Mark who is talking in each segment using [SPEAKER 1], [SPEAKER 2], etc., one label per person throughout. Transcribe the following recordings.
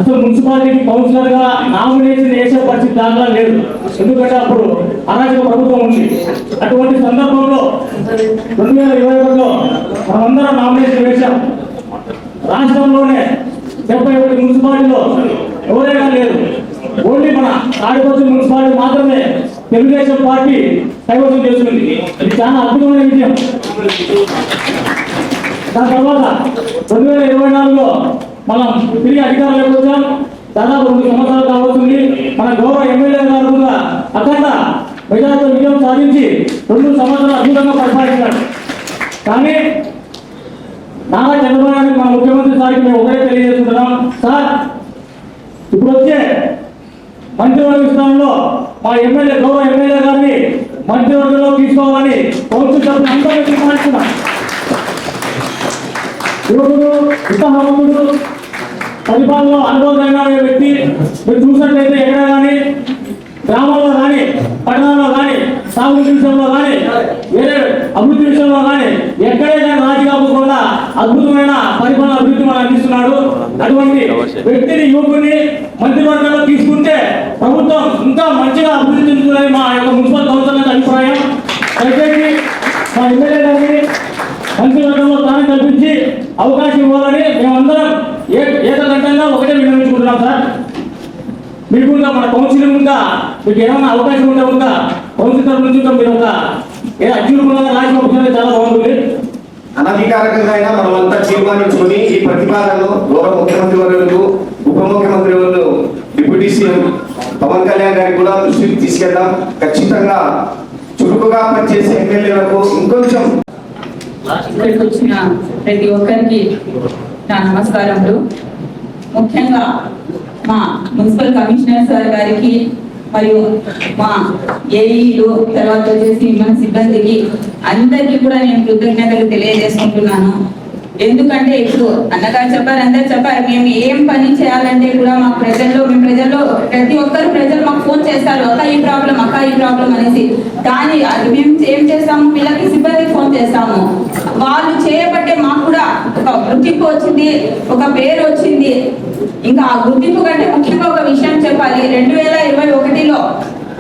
[SPEAKER 1] అసలు మున్సిపాలిటీకి కౌన్సిలర్ గా నామినేషన్ వేసే పరిస్థితి దాఖలా లేదు. ఎందుకంటే అప్పుడు అరాజక ప్రభుత్వం ఉంది. అటువంటి సందర్భంలో 2021లో మనమందరం నామినేషన్ వేశాం. రాష్ట్రంలోనే 71 మున్సిపాలిటీలో ఎవరైనా లేదు. ఓన్లీ మన తాడిపత్రి మున్సిపాలిటీ మాత్రమే తెలుగుదేశం పార్టీ కైవసం చేస్తుంది. ఇది చాలా అద్భుతమైన విజయం. దాని తర్వాత 2024లో మనం తిరిగి అధికారంలోకి వచ్చాం. దాదాపు 2 సంవత్సరాలు కావస్తుంది. మన గౌరవ ఎమ్మెల్యే గారు కూడా అఖండ మెజార్టీతో విజయం సాధించి 2 సంవత్సరాలు అద్భుతంగా పరిపాలించారు. కానీ నారా చంద్రబాబు నాయుడు మన ముఖ్యమంత్రి సార్కి మేము ఒకటే తెలియజేస్తున్నాం. సార్, ఇప్పుడు వచ్చే మంత్రివర్గ విస్తరణలో మా గౌరవ ఎమ్మెల్యే గారిని మంత్రివర్గంలో తీసుకోవాలని కౌన్సిల్ సభ్యులు అందరూ తీర్మానిస్తున్నాం. యువకుడు, ఉత్సాహవంతుడు, పరిపాలనలో అనుభవంగా వ్యక్తి. మీరు చూసినట్లయితే ఎక్కడ కానీ గ్రామాల్లో కానీ పట్టణాల్లో కానీ సాగునీటి విషయంలో కానీ వేరే అభివృద్ధి విషయంలో కానీ ఎక్కడైనా రాజీ కాకుండా అద్భుతమైన పరిపాలన అభివృద్ధి మనం అందిస్తున్నాడు. అటువంటి వ్యక్తిని, యువకుని మంత్రివర్గంలో తీసుకుంటే ప్రభుత్వం ఇంకా మంచిగా అభివృద్ధి చెందుతుందని మా యొక్క మున్సిపల్ కౌన్సిలర్ అభిప్రాయం. దయచేసి మా ఎమ్మెల్యే గారిని మంత్రివర్గంలో స్థానం కల్పించి అవకాశం ఇవ్వాలని మేమందరం ఏకగంటంగా ఒకటే విన్నవించుకుంటున్నాం. సార్, మీకు మన కౌన్సిలింగ్ ఉందా, మీకు ఏమైనా అవకాశం ఉందా కౌన్సిల్ తరఫు నుంచి మీరు ఒక అర్జునుగా రాజీ పంపించడానికి చాలా బాగుంటుంది.
[SPEAKER 2] అనధికారికంగా అయినా మనమంతా తీర్మానించుకొని ఈ ప్రతిపాదనను గౌరవ ముఖ్యమంత్రి వర్యులు, ఉప ముఖ్యమంత్రి వర్యులు, డిప్యూటీ సీఎం పవన్ కళ్యాణ్ గారికి కూడా దృష్టికి తీసుకెళ్దాం. ఖచ్చితంగా చురుకుగా పనిచేసే ఎమ్మెల్యేలకు ఇంకొంచెం
[SPEAKER 3] ఇక్కడికి వచ్చిన ప్రతి ఒక్కరికి నా నమస్కారములు. ముఖ్యంగా మా మున్సిపల్ కమిషనర్ సార్ గారికి మరియు మా ఏఈలు, తర్వాత వచ్చేసి మన సిబ్బందికి అందరికీ కూడా నేను కృతజ్ఞతలు తెలియజేసుకుంటున్నాను. ఎందుకంటే ఇప్పుడు అన్నగారు చెప్పారు, అందరు చెప్పారు, మేము ఏం పని చేయాలంటే కూడా మాకు ప్రజల్లో ప్రతి ఒక్కరు ప్రజలు మాకు ఫోన్ చేస్తారు, అక్క ఈ ప్రాబ్లం అనేసి. కానీ అది మేము ఏం చేస్తాము, వీళ్ళకి సిబ్బందికి ఫోన్ చేస్తాము. వాళ్ళు చేయబట్టే మాకు కూడా ఒక గుర్తింపు వచ్చింది, ఒక పేరు వచ్చింది. ఇంకా ఆ గుర్తింపు కంటే ముఖ్యంగా ఒక విషయం చెప్పాలి. 2021లో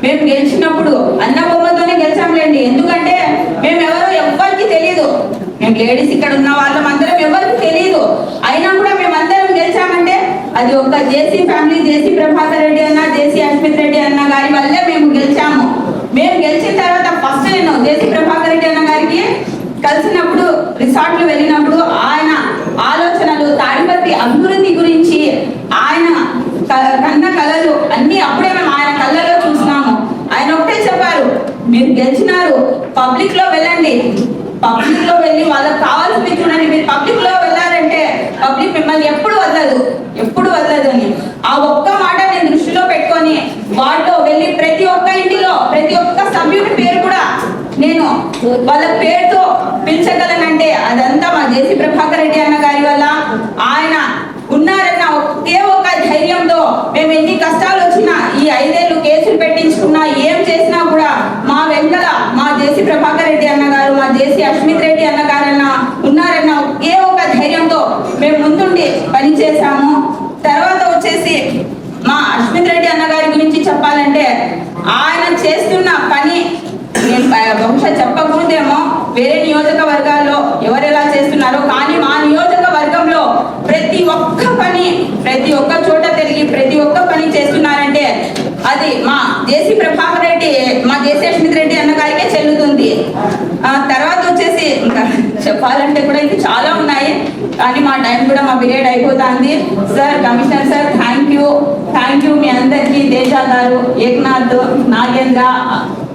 [SPEAKER 3] మేము గెలిచినప్పుడు అన్న బొమ్మతోనే గెలిచాంలేండి. ఎందుకంటే మేము ఎవ్వరికి తెలియదు, మేము లేడీస్ ఇక్కడ ఉన్న వాళ్ళం అందరం ఎవరికి తెలియదు. అయినా కూడా మేమందరం గెలిచామంటే అది ఒక జేసీ ఫ్యామిలీ, జేసీ ప్రభాకర్ రెడ్డి అన్న, జేసీ అశ్మిత్ రెడ్డి అన్న గారి వల్లే మేము గెలిచాము. మేము గెలిచిన తర్వాత ఫస్ట్ నేను జేసీ ప్రభాకర్ రెడ్డి అన్న గారికి కలిసినప్పుడు, రిసార్ట్లు వెళ్ళినప్పుడు ఆయన ఆలోచనలు, తాడిపత్రి అభివృద్ధి గురించి ఆయన కన్న కళలు అన్ని అప్పుడే మేము ఆయన కళ్ళలో చూసినాము. ఆయన ఒకటే చెప్పారు, మీరు గెలిచినారు, పబ్లిక్ లో వెళ్ళండి, పబ్లిక్ లో వెళ్ళి వాళ్ళకి కావాల్సింది చూడండి. మీరు పబ్లిక్ లో వెళ్ళారంటే పబ్లిక్ మిమ్మల్ని ఎప్పుడు వదలదు అని ఆ ఒక్క మాట నేను దృష్టిలో పెట్టుకొని వాటిలో వెళ్ళి ప్రతి ఒక్క ఇంటిలో ప్రతి ఒక్క సభ్యుడి పేరు కూడా నేను వాళ్ళ పేరుతో పిలిచగలనంటే అదంతా మా జేసీ ప్రభాకర్ రెడ్డి అన్న గారి వల్ల. ఆయన ఉన్నారన్న ఒకే ఒక ధైర్యంతో మేము ఎన్ని కష్టాలు వచ్చినా, ఈ 5 ఏళ్ళు కేసులు పెట్టించుకున్నా, ఏం చేసినా కూడా మా వెంకల మా జేసీ ప్రభాకర్ రెడ్డి అన్న గారు, మా జేసీ అశ్మిత్ రెడ్డి అన్న గారన్న ఉన్నారన్న ఒకే ఒక ధైర్యంతో మేము ముందుండి పనిచేసాము. తర్వాత వచ్చేసి మా అశ్మిత్ రెడ్డి అన్న గారి గురించి చెప్పాలంటే ఆయన చేస్తున్న పని నేను బహుశా చెప్పకూడదేమో, వేరే నియోజకవర్గాల్లో ఎవరెలా చేస్తున్నారో, కానీ మా నియోజకవర్గంలో ప్రతి ఒక్క చోట తిరిగి ప్రతి ఒక్క పని చేస్తున్నారంటే అది మా జేసీ ప్రభాకర్ రెడ్డి, మా జేసీ అశ్మిత్ రెడ్డి అన్న గారికే చెల్లుతుంది. తర్వాత వచ్చేసి ఇంకా చెప్పాలంటే కూడా ఇంకా చాలా ఉన్నాయి, కానీ మా టైం కూడా మా పీరియడ్ అయిపోతుంది. Sir, commissioner sir, thank you మీ అందరికీ. తేజ గారు, ఏక్నాథ్, నాగేంద్ర,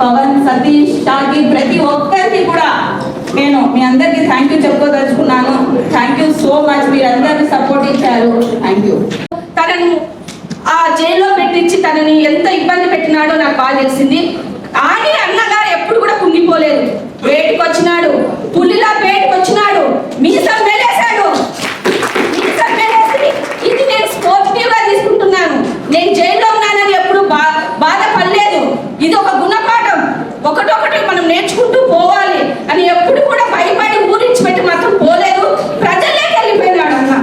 [SPEAKER 3] పవన్, సతీష్, షాకి, ప్రతి ఒక్కరికి కూడా నేను మీ అందరికీ థ్యాంక్ యూ చెప్పుకోదలుచుకున్నాను. థ్యాంక్ యూ సో మచ్, మీరు అందరికీ సపోర్ట్ ఇచ్చారు. Thank you.
[SPEAKER 4] తనను ఆ జైల్లో పెట్టించి తనని ఎంత ఇబ్బంది పెట్టినాడో నాకు బాగా తెలిసింది. కానీ అన్నగారు ఎప్పుడు కూడా కుంగిపోలేదు. బయటకు వచ్చినాడు, పులిలా బయటకు వచ్చినాడు, మీసం మెలేశాడు. ఇది నేను పాజిటివ్ గా తీసుకుంటున్నాను. నేను జైల్లో ఉన్నానని ఎప్పుడు బాధపడలేదు. ఇది ఒక గుణపాఠం, ఒకటొకటి మనం నేర్చుకుంటూ పోవాలి అని ఎప్పుడు కూడా భయపడి ఊరించి పెట్టి మాత్రం పోలేదు. ప్రజల్లోకి వెళ్ళిపోయినాడు అన్న,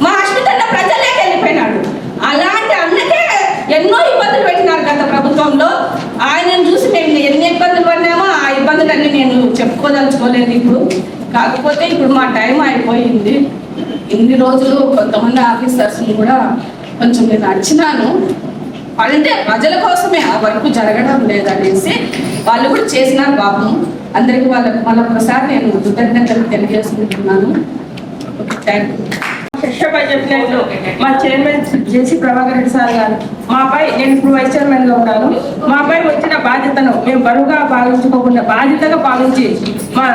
[SPEAKER 4] మా అశ్మిత్ అన్న ప్రజల్లోకి వెళ్ళిపోయినాడు. చెప్పుకోదలుచుకోలేదు ఇప్పుడు. కాకపోతే ఇప్పుడు మా టైం అయిపోయింది. ఇన్ని రోజులు కొంతమంది ఆఫీసర్స్ని కూడా కొంచెం నేను అడిచినాను, అంటే ప్రజల కోసమే ఆ వర్క్ జరగడం లేదనేసి వాళ్ళు కూడా చేసినారు పాపం. అందరికీ వాళ్ళకి మళ్ళొకసారి నేను కృతజ్ఞతలు తెలియజేసుకుంటున్నాను. Thank you.
[SPEAKER 5] కృష్ణపై చెప్పినట్లు మా చైర్మన్ జేసీ ప్రభాకర్ రెడ్డి సార్ గారు మాపై, నేను ఇప్పుడు వైస్ చైర్మన్ గా ఉన్నాను, మాపై వచ్చిన బాధ్యతను మేము బరువుగా భావించుకోకుండా బాధ్యతగా భావించి మా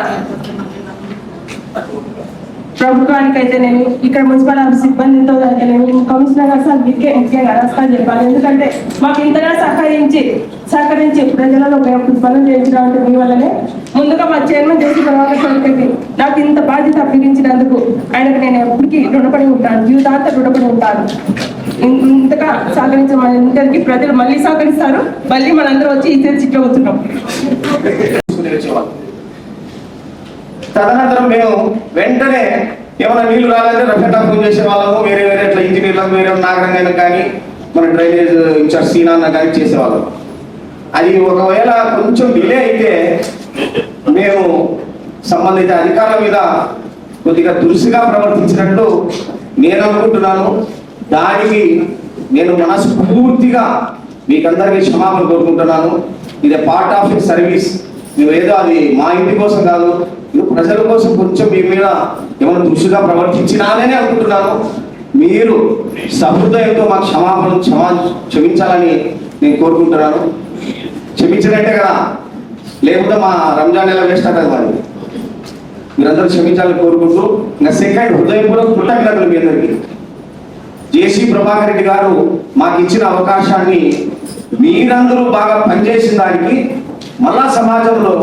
[SPEAKER 5] ప్రభుత్వానికి అయితేనేమి, ఇక్కడ మున్సిపల్ ఆఫీస్ సిబ్బందితో అయితేనేమి, కమిషనర్ గారు సార్ ముఖ్యంగా నమస్కారం చెప్పాలి. ఎందుకంటే మాకు ఇంతగా సహకరించి ప్రజలలో పనులు చేయించడం అంటే మీ వల్లనే. ముందుగా మా చైర్మన్ జేసీ ప్రభాకర్ సార్కి నాకు ఇంత బాధ్యత అప్పగించినందుకు ఆయనకు నేను ఎప్పటికీ రుణపడి ఉంటాను, జీవితాంతం రుణపడి ఉంటాను. ఇంతగా సహకరించిన మన ఇంటర్కి ప్రజలు మళ్ళీ సహకరిస్తారు, మళ్ళీ మనందరూ వచ్చి ఈ సీట్లో అవుతున్నాం.
[SPEAKER 2] తదనంతరం మేము వెంటనే ఏమైనా నీళ్లు రాలంటే రఫెటా ఫోన్ చేసే వాళ్ళము, వేరే ఇట్లా ఇంజనీర్లకు, వేరే నాగరంగాయలకు కానీ మన డ్రైనేజ్ ఇన్ఛార్జ్ సీనాన్న కానీ చేసేవాళ్ళం. అది ఒకవేళ కొంచెం డిలే అయితే మేము సంబంధిత అధికారుల మీద కొద్దిగా దురుసుగా ప్రవర్తించినట్టు నేను అనుకుంటున్నాను. దానికి నేను మనస్ఫూర్తిగా మీకందరికీ క్షమాపణ కోరుకుంటున్నాను. ఇది పార్ట్ ఆఫ్ ది సర్వీస్. మేము ఏదో అది మా ఇంటి కోసం కాదు, ప్రజల కోసం కొంచెం మీ మీద ఏమైనా దురుసుగా ప్రవర్తించినాననే అనుకుంటున్నాను. మీరు సహృదయంతో మాకు క్షమించాలని నేను కోరుకుంటున్నాను. క్షమించినట్టే కదా, లేకపోతే మా రంజాన్ నెల వేస్ట్ అవుతుంది. మరి మీరందరూ క్షమించాలని కోరుకుంటూ ఇంకా సెకండ్ హృదయపూర్వక కృతజ్ఞతలు మీ అందరికీ. జేసీ ప్రభాకర్ రెడ్డి గారు మాకు ఇచ్చిన అవకాశాన్ని మీరందరూ బాగా పనిచేసిన దానికి మళ్ళా సమాజంలో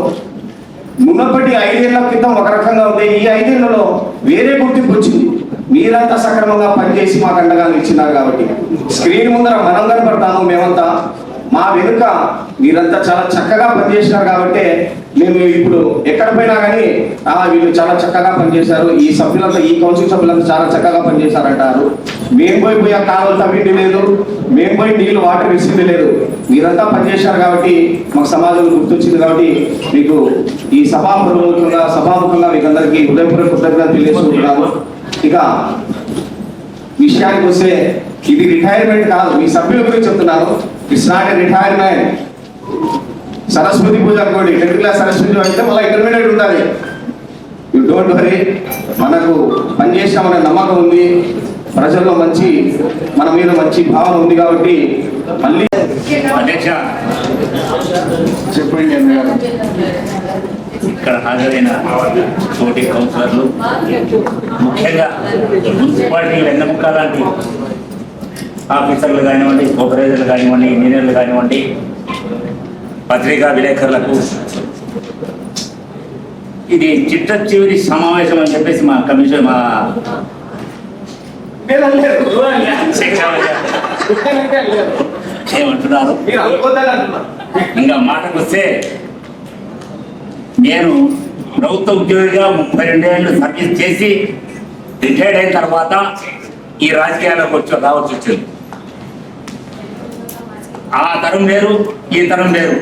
[SPEAKER 2] మునపటి 5 ఏళ్ల క్రితం ఒక రకంగా ఉంది, ఈ 5 ఏళ్లలో వేరే గుర్తింపు వచ్చింది. మీరంతా సక్రమంగా పనిచేసి మాకు అండగా ఇచ్చినారు కాబట్టి స్క్రీన్ ముందర మనం కనపడతాము. మేమంతా మా వెనుక మీరంతా చాలా చక్కగా పనిచేసినారు కాబట్టి మేము ఇప్పుడు ఎక్కడ పోయినా కానీ వీళ్ళు చాలా చక్కగా పనిచేశారు, ఈ సభ్యులంతా, ఈ కౌన్సిల్ సభ్యులంతా చాలా చక్కగా పనిచేశారంటారు. మేము పోయి ఆ కాలువలు తవ్వింది లేదు, మేము పోయి నీళ్లు వాటర్ వేసింది లేదు. మీరంతా పనిచేశారు కాబట్టి మాకు సమాజంలో గుర్తొచ్చింది కాబట్టి మీకు ఈ సభాముఖంగా మీకు అందరికీ హృదయపూర్వక కృతజ్ఞతలు తెలియజేసుకుంటున్నాను. ఇక విషయానికి వస్తే ఇది రిటైర్మెంట్ కాదు, మీ సభ్యుల గురించి చెప్తున్నాను. It's not a retirement. Saraswati Puja అనుకోండి, 10th క్లాస్ సరస్వతి పూజ అంటే మళ్ళీ ఇంటర్మీడియట్ ఉండాలి. యూ డోంట్ వరీ, మనకు పనిచేసామనే నమ్మకం ఉంది, ప్రజల్లో మన మీద మంచి భావన ఉంది కాబట్టి మళ్ళీ
[SPEAKER 6] అధ్యక్ష చెప్పండి. ఇక్కడ హాజరైన తోటి కౌన్సిలర్లు, ముఖ్యంగా మున్సిపాలిటీ వెన్నెముక లాంటి ఆఫీసర్లు కానివ్వండి, సూపర్వైజర్లు కానివ్వండి, ఇంజనీర్లు కానివ్వండి, పత్రికా విలేకరులకు, ఇది చిట్ట చివరి సమావేశం అని చెప్పేసి మా కమిషన్ ఏమంటున్నారు. ఇంకా మాటకు వస్తే, నేను ప్రభుత్వ ఉద్యోగిగా 32 ఏళ్ళు సర్వీస్ చేసి రిటైర్డ్ అయిన తర్వాత ఈ రాజకీయాలకు రావాల్సి వచ్చింది. ఆ తరం వేరు, ఈ తరం వేరు,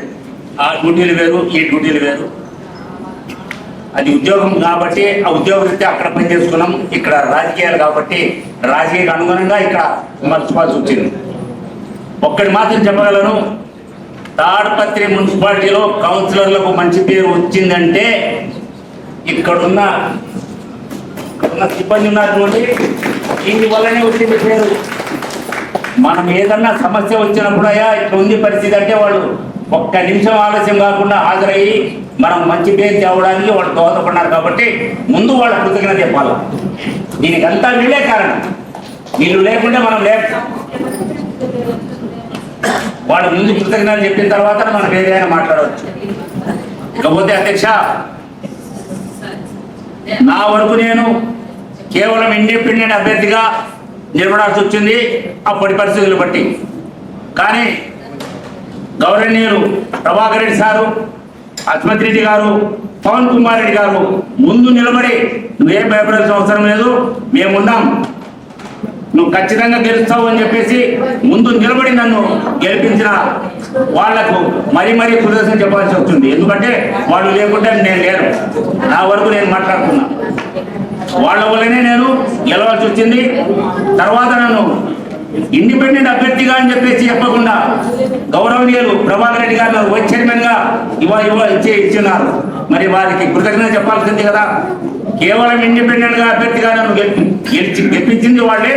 [SPEAKER 6] ఆ డ్యూటీలు వేరు, ఈ డ్యూటీలు వేరు. అది ఉద్యోగం కాబట్టి ఆ ఉద్యోగరీత్యా అక్కడ పనిచేసుకున్నాం, ఇక్కడ రాజకీయాలు కాబట్టి రాజకీయాలకు అనుగుణంగా ఇక్కడ మర్చిపోవాల్సి వచ్చింది. ఒక్కటి మాత్రం చెప్పగలను, తాడిపత్రి మున్సిపాలిటీలో కౌన్సిలర్లకు మంచి పేరు వచ్చిందంటే ఇక్కడున్న సిబ్బంది ఉన్నటువంటి దీని వల్లనే వచ్చింది పేరు. మనం ఏదన్నా సమస్య వచ్చినప్పుడు అయ్యా ఇట్లా ఉంది పరిస్థితి అంటే వాళ్ళు ఒక్క నిమిషం ఆలస్యం కాకుండా హాజరయ్యి మనం మంచి పేరు తేవడానికి వాళ్ళు దోహదపడినారు కాబట్టి ముందు వాళ్ళ కృతజ్ఞత చెప్పాలి. దీనికి అంతా వీళ్ళే కారణం. వీళ్ళు లేకుంటే మనం వాళ్ళు ముందు కృతజ్ఞతలు చెప్పిన తర్వాత మనం ఏదైనా మాట్లాడవచ్చు. ఇకపోతే అధ్యక్ష, నా వరకు నేను కేవలం ఇండిపెండెంట్ అభ్యర్థిగా నిలబడాల్సి వచ్చింది అప్పటి పరిస్థితులు బట్టి. కానీ గౌరవనీయులు ప్రభాకర్ రెడ్డి సారు, అస్మత్ రెడ్డి గారు, పవన్ కుమార్ రెడ్డి గారు ముందు నిలబడి నువ్వేం భయపడాల్సిన అవసరం లేదు, మేమున్నాం, నువ్వు ఖచ్చితంగా గెలుస్తావు అని చెప్పేసి ముందు నిలబడి నన్ను గెలిపించిన వాళ్లకు మరీ కుదరసని చెప్పాల్సి వస్తుంది. ఎందుకంటే వాళ్ళు లేకుంటే నేను లేను, నా వరకు నేను మాట్లాడుతున్నా. వాళ్ళ వల్లనే నేను గెలవాల్సి వచ్చింది. తర్వాత నన్ను ఇండిపెండెంట్ అభ్యర్థిగా అని చెప్పేసి చెప్పకుండా గౌరవనీయులు ప్రభాకర్ రెడ్డి గారు వైస్ చైర్మన్ గా ఇచ్చిన్నారు. మరి వారికి కృతజ్ఞత చెప్పాల్సింది కదా. కేవలం ఇండిపెండెంట్ గా అభ్యర్థిగా నన్ను గెలిపించింది వాళ్ళే,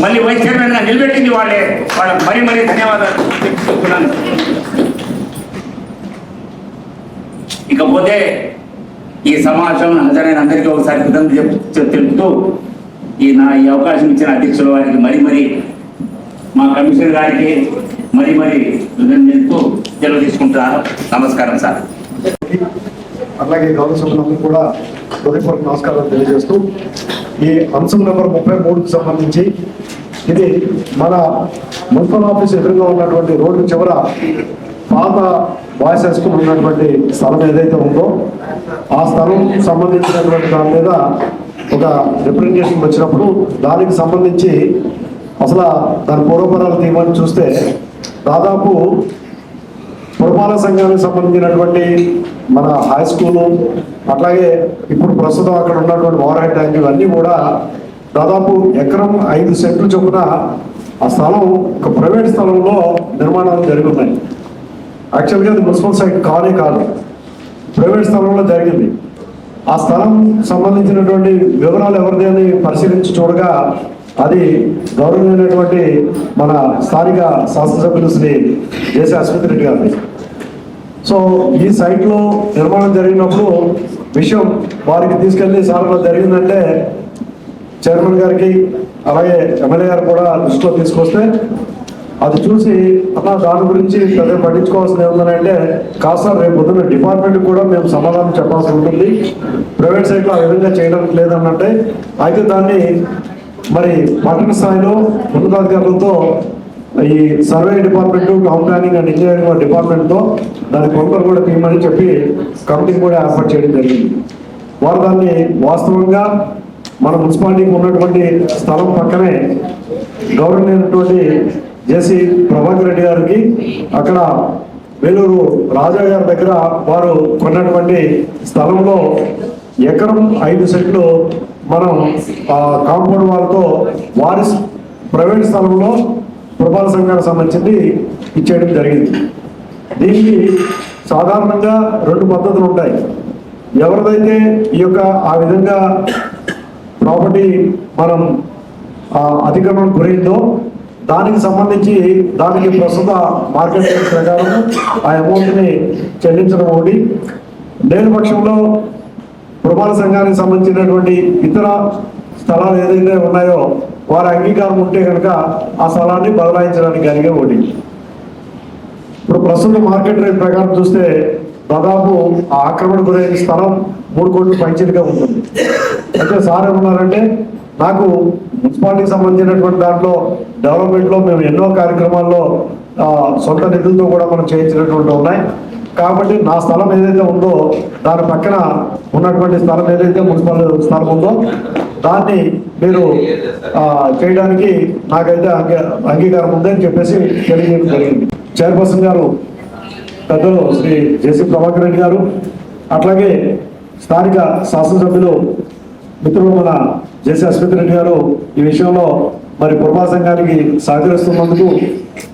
[SPEAKER 6] మళ్ళీ వైస్ చైర్మన్ గా నిలబెట్టింది వాళ్ళే. వాళ్ళకి మరీ ధన్యవాదాలు చెప్తున్నాను. ఇకపోతే ఈ సమావేశం హాజరైన అందరికీ ఒకసారి కృతజ్ఞత తెలుపుతూ ఈ అవకాశం ఇచ్చిన అధ్యక్షుల వారికి మరీ మా కమిషనర్ గారికి మరీ కృతజ్ఞతతో సెలవు తీసుకుంటున్నాను. నమస్కారం సార్.
[SPEAKER 7] అలాగే గౌరవ సభ్యులందరూ కూడా హృదయపూర్వక నమస్కారాలు తెలియజేస్తూ ఈ అంశం నెంబర్ 33కి సంబంధించి ఇది మన మున్సిపల్ ఆఫీస్ ఎదురుగా ఉన్నటువంటి రోడ్డు చివర పాత బాయ్స్ హై స్కూల్ ఉన్నటువంటి స్థలం ఏదైతే ఉందో ఆ స్థలం సంబంధించినటువంటి దాని మీద ఒక రిప్రజెంటేషన్ వచ్చినప్పుడు దానికి సంబంధించి అసలు దాని పూర్వపరాలు తీయమని చూస్తే దాదాపు పురపాలక సంఘానికి సంబంధించినటువంటి మన హై స్కూలు, అట్లాగే ఇప్పుడు ప్రస్తుతం అక్కడ ఉన్నటువంటి ఓవర్ హెడ్ ట్యాంక్ ఇవన్నీ కూడా దాదాపు ఎకరం 5 సెంట్లు చొప్పున ఆ స్థలం ఒక ప్రైవేట్ స్థలంలో నిర్మాణాలు జరుగుతున్నాయి. యాక్చువల్గా అది మున్సిపల్ సైట్ కాదు, ప్రైవేట్ స్థలంలో జరిగింది. ఆ స్థలం సంబంధించినటువంటి వివరాలు ఎవరిది అని పరిశీలించి చూడగా అది గౌరవమైనటువంటి మన స్థానిక శాసనసభ్యులు శ్రీ జేసీ అశ్వత్ రెడ్డి గారిది. సో ఈ సైట్లో నిర్మాణం జరిగినప్పుడు విషయం వారికి తీసుకెళ్లి సార్లో జరిగిందంటే చైర్మన్ గారికి అలాగే ఎమ్మెల్యే గారు కూడా దృష్టిలో తీసుకొస్తే అది చూసి దాని గురించి పెద్ద పట్టించుకోవాల్సింది ఏముందంటే కాస్త రేపు పొద్దున్న డిపార్ట్మెంట్ కూడా మేము సమాధానం చెప్పాల్సి ఉంటుంది, ప్రైవేట్ సైట్లో ఆ విధంగా చేయడం లేదన్నట్టే. అయితే దాన్ని మరి పట్టణ స్థాయిలో ఉన్నతాధికారులతో ఈ survey department, town planning and engineering డిపార్ట్మెంట్తో దాని కొనుగోలు కూడా తీయమని చెప్పి కమిటీ కూడా ఏర్పాటు చేయడం జరిగింది. వారు దాన్ని వాస్తవంగా మన మున్సిపాలిటీకి ఉన్నటువంటి స్థలం పక్కనే గవర్నమెంట్ జేసీ ప్రభాకర్ రెడ్డి గారికి అక్కడ వేలూరు రాజా గారి దగ్గర వారు కొన్నటువంటి స్థలంలో ఎకరం 5 సెంట్లు మనం కాంపౌండ్ వాళ్ళతో వారి ప్రైవేట్ స్థలంలో పురపాలక సంఘానికి సంబంధించి ఇచ్చేయడం జరిగింది. దీనికి సాధారణంగా 2 పద్ధతులు ఉంటాయి. ఎవరిదైతే ఈ యొక్క ఆ విధంగా ప్రాపర్టీ మనం అతిక్రమణ గురైందో దానికి సంబంధించి దానికి ప్రస్తుత మార్కెట్ రేట్ ప్రకారం ఆ అమౌంట్ని చెల్లించడం ఒకటి. లేని పక్షంలో పురపాలక సంఘానికి సంబంధించినటువంటి ఇతర స్థలాలు ఏదైతే ఉన్నాయో వారి అంగీకారం ఉంటే కనుక ఆ స్థలాన్ని బదలాయించడానికి కలిగే ఒకటి. ఇప్పుడు ప్రస్తుత మార్కెట్ రేట్ ప్రకారం చూస్తే దాదాపు ఆ ఆక్రమణ గురైన స్థలం 3 కోట్ల పైచిలుగా ఉంటుంది. అయితే సార్ ఏమన్నారంటే నాకు మున్సిపాలిటీకి సంబంధించినటువంటి దాంట్లో డెవలప్మెంట్లో మేము ఎన్నో కార్యక్రమాల్లో సొంత నిధులతో కూడా మనం చేయించినటువంటి ఉన్నాయి. కాబట్టి నా స్థలం ఏదైతే ఉందో దాని పక్కన ఉన్నటువంటి స్థలం ఏదైతే మున్సిపల్ స్థలం ఉందో దాన్ని మీరు చేయడానికి నాకైతే అంగీకారం ఉందని చెప్పేసి తెలియజేయడం జరిగింది. చైర్పర్సన్ గారు పెద్దలు శ్రీ జేసీ ప్రభాకర్ రెడ్డి గారు, అట్లాగే స్థానిక శాసనసభ్యులు మిత్రులు మన జేసీ అశ్వత్ రెడ్డి గారు ఈ విషయంలో మరి పురపాలక సంఘానికి సహకరిస్తున్నందుకు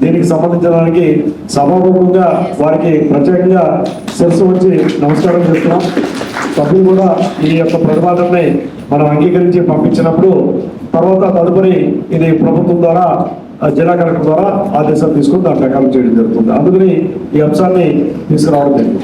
[SPEAKER 7] దీనికి సంబంధించడానికి సభాముఖంగా వారికి ప్రత్యేకంగా శిరస్సు వచ్చి నమస్కారం చేస్తున్నాం. సభ్యులు కూడా ఈ యొక్క ప్రతిపాదనని మనం అంగీకరించి పంపించినప్పుడు తర్వాత తదుపరి ఇది ప్రభుత్వం ద్వారా జిల్లా కలెక్టర్ ద్వారా ఆదేశాలు తీసుకుని దాని ప్రకారం చేయడం జరుగుతుంది. అందుకని ఈ అంశాన్ని తీసుకురావడం జరిగింది.